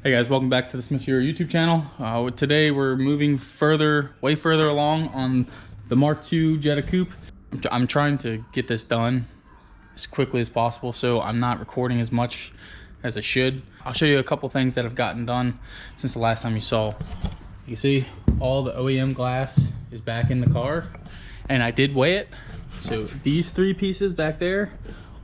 Hey guys, welcome back to the Smith Hero YouTube channel. Today we're moving way further along on the Mark II Jetta Coupe. I'm trying to get this done as quickly as possible, so I'm not recording as much as I should. I'll show you a couple things that have gotten done since the last time you saw. You can see all the OEM glass is back in the car, and I did weigh it. So these three pieces back there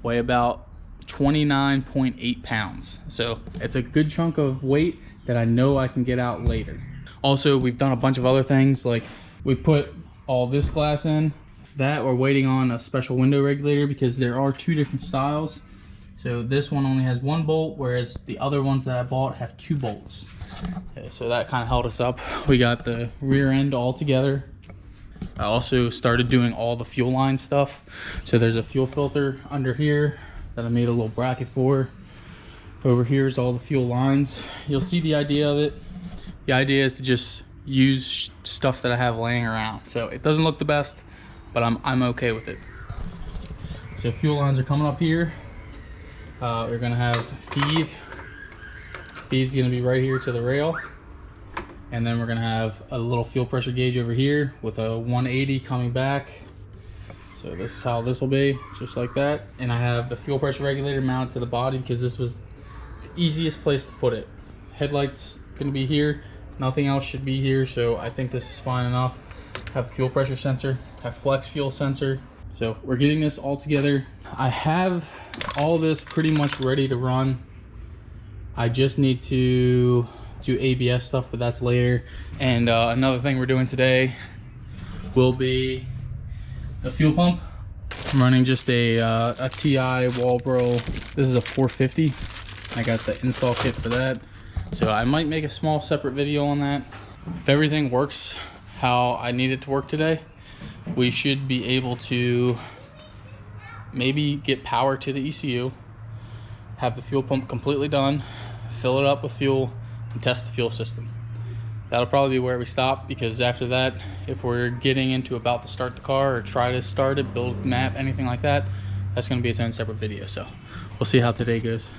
weigh about 29.8 pounds. So it's a good chunk of weight that I know I can get out later. Also, we've done a bunch of other things, like we put all this glass in. That we're waiting on a special window regulator because there are two different styles. So this one only has one bolt, whereas the other ones that I bought have two bolts. Okay, so that kind of held us up. We got the rear end all together. I also started doing all the fuel line stuff. So there's a fuel filter under here that I made a little bracket for. Over here is all the fuel lines. You'll see the idea of it. The idea is to just use stuff that I have laying around. So it doesn't look the best, but I'm okay with it. So fuel lines are coming up here. We're gonna have feed. Feed's gonna be right here to the rail. And then we're gonna have a little fuel pressure gauge over here with a 180 coming back. So this is how this will be, just like that. And I have the fuel pressure regulator mounted to the body because this was the easiest place to put it. Headlights gonna be here, nothing else should be here, so I think this is fine enough. Have fuel pressure sensor, have flex fuel sensor. So we're getting this all together. I have all this pretty much ready to run. I just need to do ABS stuff, but that's later. And another thing we're doing today will be the fuel pump. I'm running just a TI Walbro. This is a 450. I got the install kit for that. So I might make a small separate video on that. If everything works how I need it to work today, we should be able to maybe get power to the ECU, have the fuel pump completely done, fill it up with fuel, and test the fuel system. That'll probably be where we stop, because after that, if we're getting into about to start the car or try to start it, build a map, anything like that, that's going to be its own separate video. So we'll see how today goes.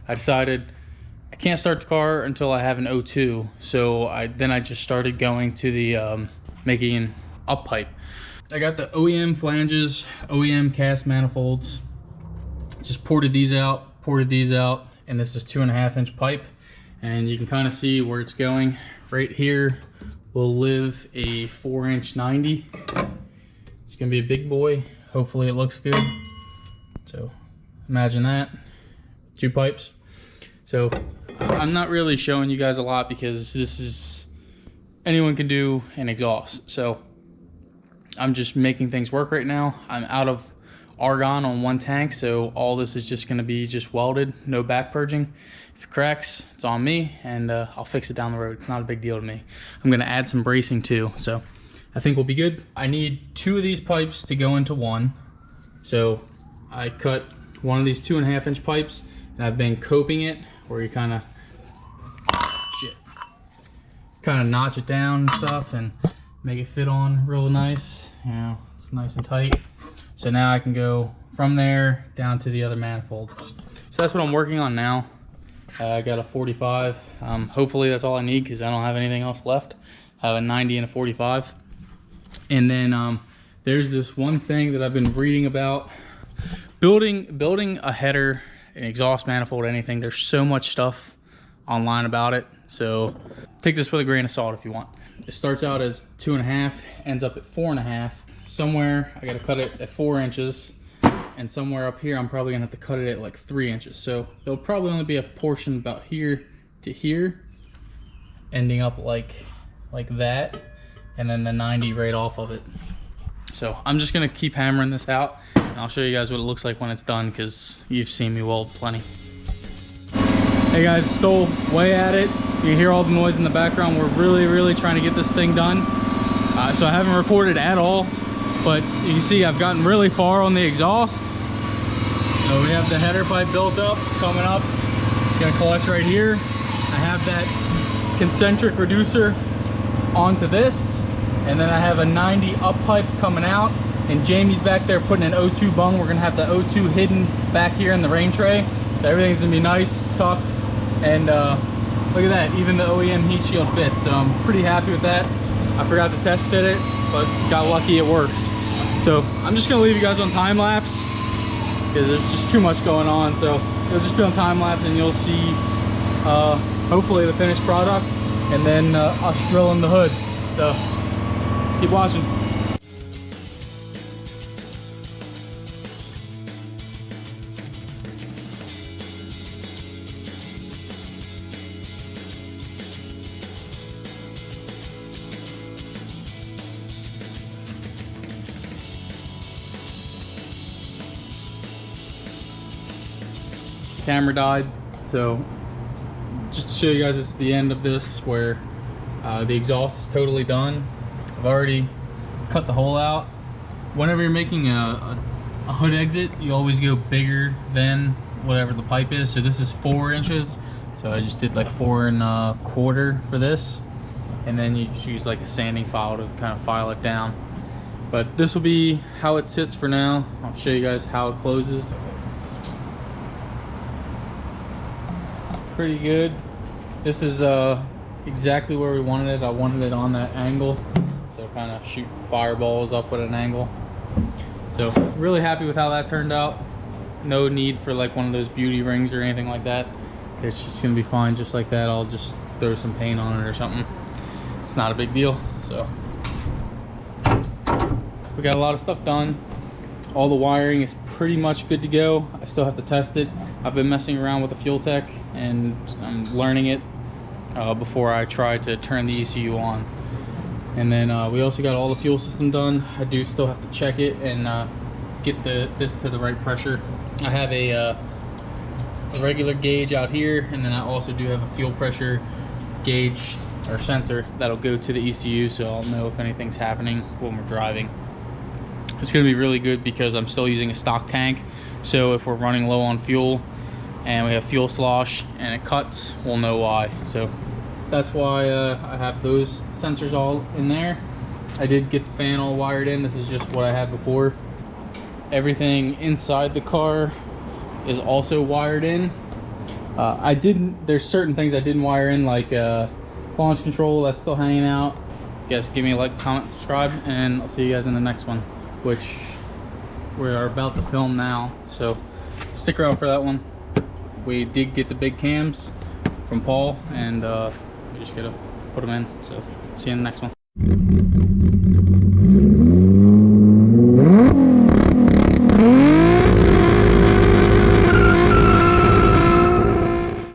I decided I can't start the car until I have an O2, so then I just started going to the making an up pipe. I got the OEM flanges, OEM cast manifolds. Just ported these out, and this is 2.5 inch pipe, and you can kind of see where it's going. Right here will live a 4-inch 90. It's gonna be a big boy. Hopefully it looks good. So imagine that, 2 pipes. So I'm not really showing you guys a lot because this is, anyone can do an exhaust. So I'm just making things work right now. I'm out of argon on one tank, so all this is just going to be just welded, no back purging. If it cracks, it's on me, and I'll fix it down the road. It's not a big deal to me. I'm going to add some bracing too, so I think we'll be good. I need 2 of these pipes to go into one, so I cut one of these 2.5 inch pipes, and I've been coping it where you kind of notch it down and stuff and make it fit on real nice. You know, it's nice and tight. So now I can go from there down to the other manifold. So that's what I'm working on now. I got a 45. Hopefully that's all I need because I don't have anything else left. I have a 90 and a 45. And then there's this one thing that I've been reading about. Building a header, an exhaust manifold, anything. There's so much stuff online about it. So take this with a grain of salt if you want. It starts out as 2.5, ends up at 4.5. Somewhere I gotta cut it at 4 inches, and somewhere up here I'm probably gonna have to cut it at like 3 inches. So there'll probably only be a portion about here to here, ending up like that, and then the 90 right off of it. So I'm just gonna keep hammering this out, and I'll show you guys what it looks like when it's done, because you've seen me weld plenty. Hey guys, still way at it. You hear all the noise in the background. We're really trying to get this thing done. So I haven't recorded at all, but you can see I've gotten really far on the exhaust. So we have the header pipe built up, it's coming up. It's gonna collect right here. I have that concentric reducer onto this, and then I have a 90 up pipe coming out. And Jamie's back there putting an O2 bung. We're gonna have the O2 hidden back here in the rain tray. So everything's gonna be nice, tucked, and look at that, even the OEM heat shield fits. So I'm pretty happy with that. I forgot to test fit it, but got lucky it works. So I'm just gonna leave you guys on time lapse because there's just too much going on. So it'll just be on time lapse and you'll see hopefully the finished product and then us drilling the hood. So keep watching. Camera died, so just to show you guys, this is the end of this where the exhaust is totally done. I've already cut the hole out. Whenever you're making a hood exit, you always go bigger than whatever the pipe is. So this is 4 inches, so I just did like 4 1/4 for this, and then you just use like a sanding file to kind of file it down. But this will be how it sits for now. I'll show you guys how it closes. Pretty good. This is exactly where we wanted it. I wanted it on that angle, so kind of shoot fireballs up at an angle. So really happy with how that turned out. No need for like one of those beauty rings or anything like that. It's just gonna be fine just like that. I'll just throw some paint on it or something. It's not a big deal. So we got a lot of stuff done. All the wiring is pretty much good to go. I still have to test it. I've been messing around with the Fueltech and I'm learning it before I try to turn the ECU on. And then we also got all the fuel system done. I do still have to check it and get this to the right pressure. I have a regular gauge out here, and then I also do have a fuel pressure gauge or sensor that'll go to the ECU, so I'll know if anything's happening when we're driving. It's going to be really good because I'm still using a stock tank, so if we're running low on fuel and we have fuel slosh and it cuts, we'll know why. So that's why I have those sensors all in there. I did get the fan all wired in. This is just what I had before. Everything inside the car is also wired in. There's certain things I didn't wire in, like launch control, that's still hanging out. Guys, give me a like, comment, subscribe, and I'll see you guys in the next one, which we are about to film now, so stick around for that one. We did get the big cams from Paul, and we just gotta put them in, so see you in the next one.